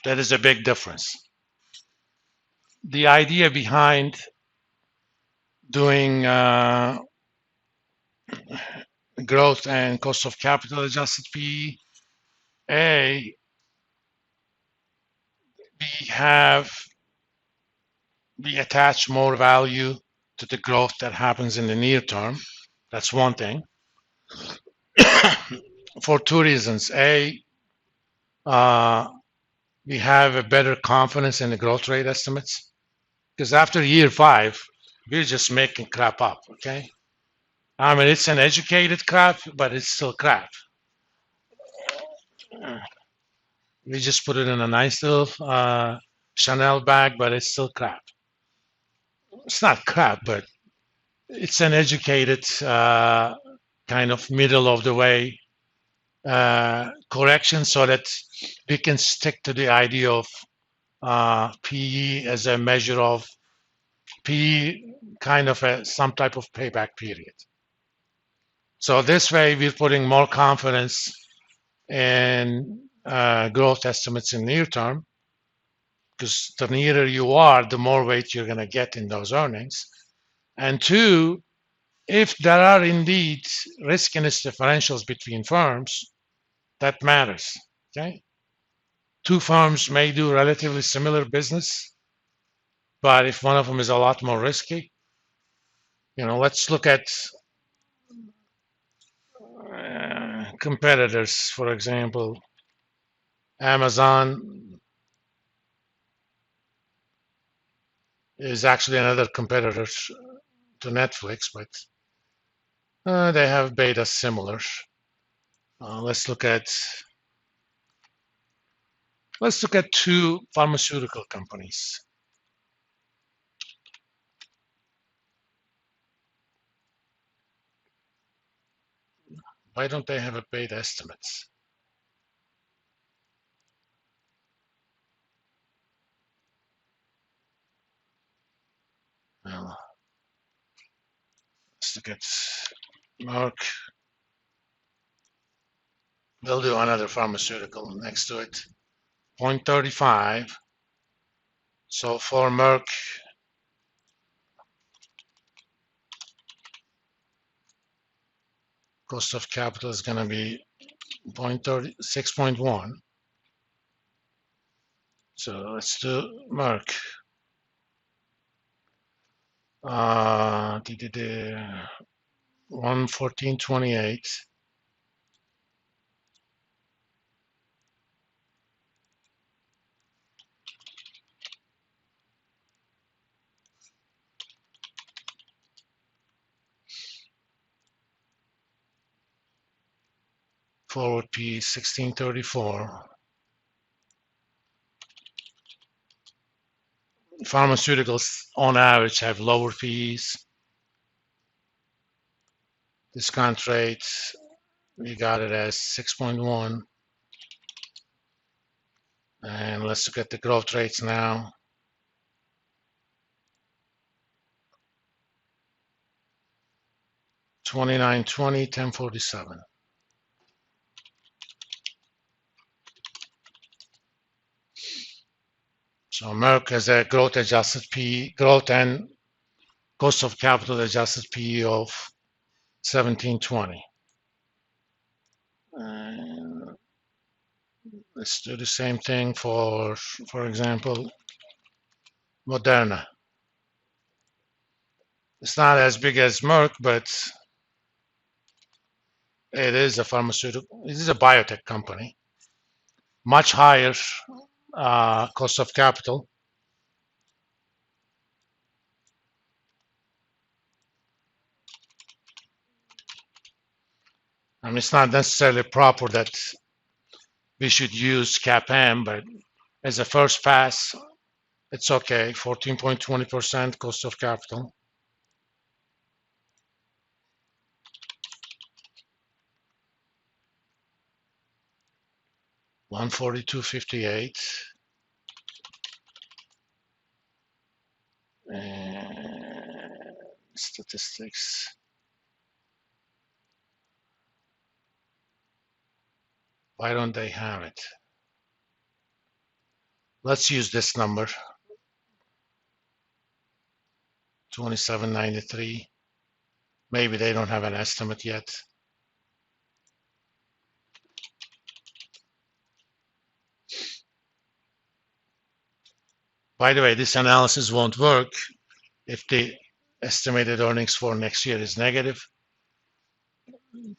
That is a big difference. The idea behind doing growth and cost of capital adjusted PE, we have we attach more value to the growth that happens in the near term. That's one thing. For two reasons. Uh, we have a better confidence in the growth rate estimates because after year five, we're just making crap up. Okay. I mean, it's an educated crap, but it's still crap. We just put it in a nice little Chanel bag, but it's still crap. It's not crap, but it's an educated kind of middle of the way correction so that we can stick to the idea of PE as a measure of PE, kind of some type of payback period. So this way, we're putting more confidence in growth estimates in near term, because the nearer you are, the more weight you're going to get in those earnings. And two, if there are indeed riskiness differentials between firms, that matters. Okay, two firms may do relatively similar business, but if one of them is a lot more risky, let's look at competitors. For example, Amazon is actually another competitor to Netflix, but they have beta similar. Let's look at two pharmaceutical companies. Why don't they have a beta estimates? Well, let's look at Merck. They'll do another pharmaceutical next to it. 0.35. So for Merck, cost of capital is going to be 6.1. So let's do Merck. 114.28. Forward P 1634. Pharmaceuticals on average have lower fees. Discount rate, we got it as 6.1. And let's look at the growth rates now. $29.20, $10.47. So Merck has a growth adjusted PE, growth and cost of capital adjusted PE of 17.20. Let's do the same thing for example, Moderna. It's not as big as Merck, but it is a pharmaceutical. It is a biotech company. Much higher cost of capital. I mean, it's not necessarily proper that we should use CAPM, but as a first pass, it's okay. 14.20% cost of capital. $142.58. Statistics. Why don't they have it? Let's use this number, 2793. Maybe they don't have an estimate yet. By the way, this analysis won't work if the estimated earnings for next year is negative.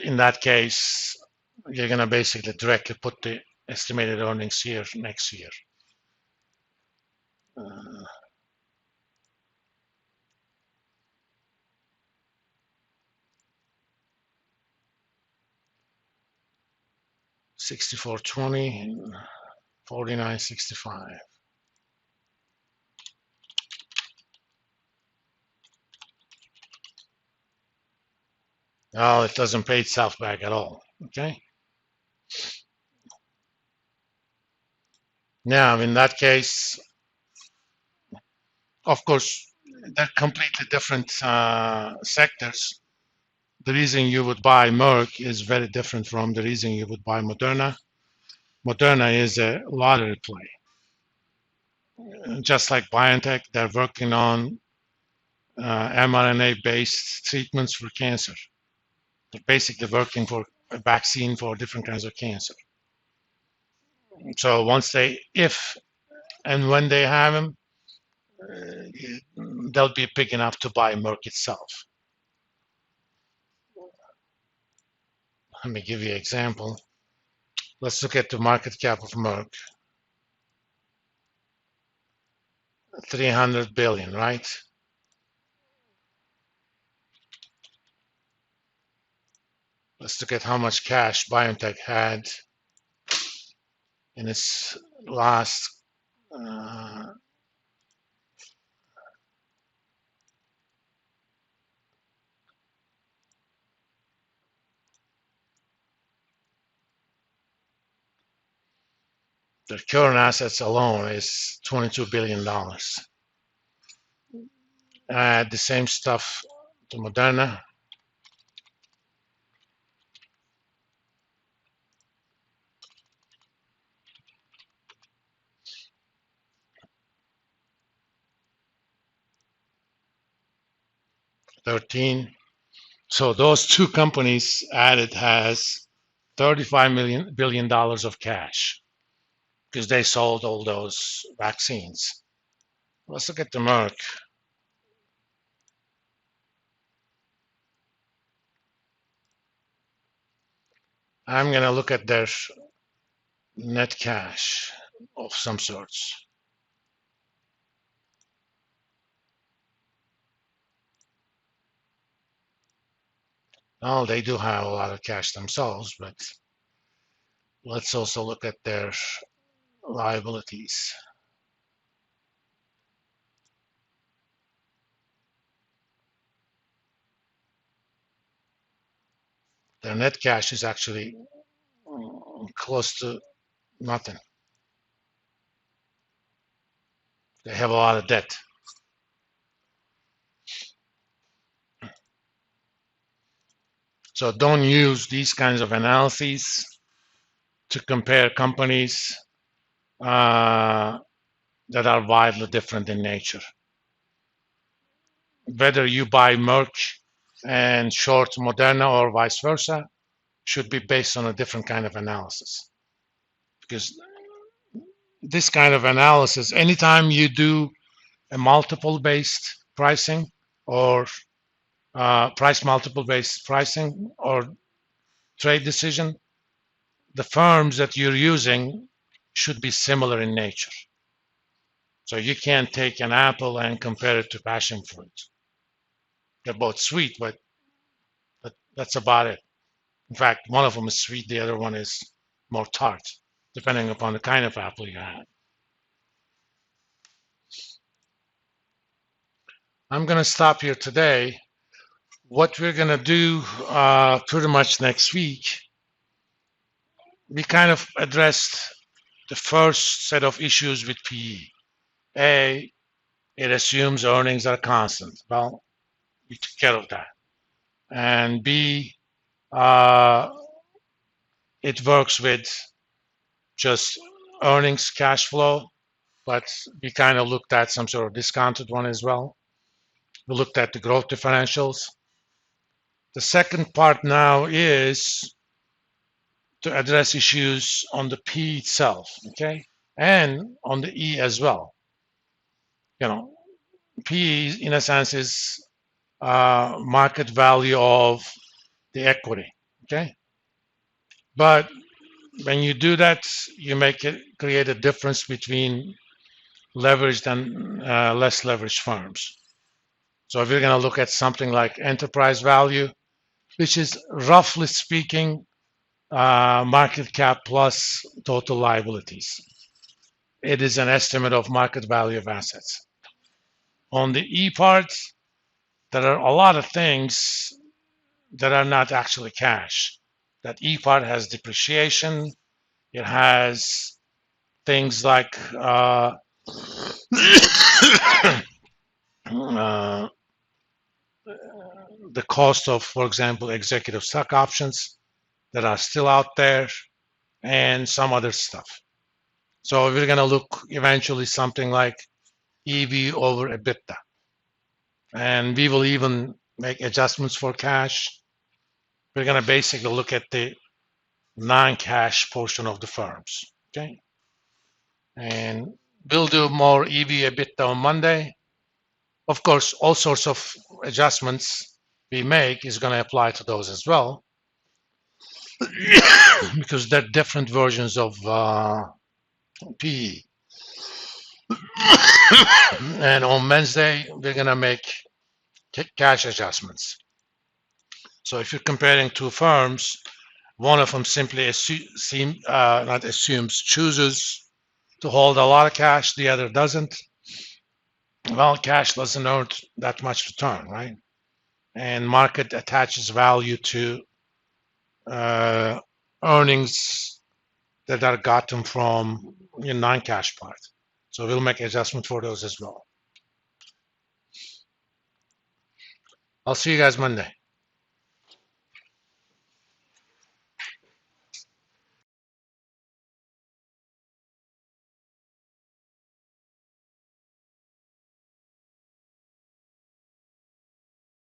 In that case, you're going to basically directly put the estimated earnings here next year. 6420, 4965. No, it doesn't pay itself back at all. Okay. Now, in that case, of course, they're completely different sectors. The reason you would buy Merck is very different from the reason you would buy Moderna. Moderna is a lottery play. Just like BioNTech, they're working on mRNA-based treatments for cancer. They're basically working for a vaccine for different kinds of cancer. So once they, if and when they have them, they'll be big enough to buy Merck itself. Let me give you an example. Let's look at the market cap of Merck. 300 billion, right? Let's look at how much cash BioNTech had in its last their current assets alone is $22 billion. Add the same stuff to Moderna. $13. So those two companies added has $35 billion of cash because they sold all those vaccines. Let's look at the Merck. I'm going to look at their net cash of some sorts. Oh, they do have a lot of cash themselves, but let's also look at their liabilities. Their net cash is actually close to nothing. They have a lot of debt. So don't use these kinds of analyses to compare companies that are wildly different in nature. Whether you buy Merck and short Moderna or vice versa should be based on a different kind of analysis. Because this kind of analysis, anytime you do a multiple-based pricing or price multiple-based pricing or trade decision, the firms that you're using should be similar in nature. So you can't take an apple and compare it to passion fruit. They're both sweet, but that's about it. In fact, one of them is sweet, the other one is more tart, depending upon the kind of apple you have. I'm going to stop here today. What we're going to do pretty much next week, we kind of addressed the first set of issues with PE. A, it assumes earnings are constant. Well, we took care of that. And B, it works with just earnings, cash flow, but we kind of looked at some sort of discounted one as well. We looked at the growth differentials. The second part now is to address issues on the P itself, okay, and on the E as well. You know, P in a sense is market value of the equity, okay. But when you do that, you create a difference between leveraged and less leveraged firms. So if you're going to look at something like enterprise value, which is roughly speaking market cap plus total liabilities, it is an estimate of market value of assets. On the E part, there are a lot of things that are not actually cash. That E part has depreciation. It has things like the cost of, for example, executive stock options that are still out there, and some other stuff. So we're going to look eventually something like EV over EBITDA. And we will even make adjustments for cash. We're going to basically look at the non-cash portion of the firms. Okay. And we'll do more EV EBITDA on Monday. Of course, all sorts of adjustments we make is going to apply to those as well, because they're different versions of PE. And on Wednesday, we're going to make cash adjustments. So if you're comparing two firms, one of them simply chooses to hold a lot of cash, the other doesn't. Well, cash doesn't earn that much return, right? And market attaches value to earnings that are gotten from your non-cash part. So we'll make adjustment for those as well. I'll see you guys Monday.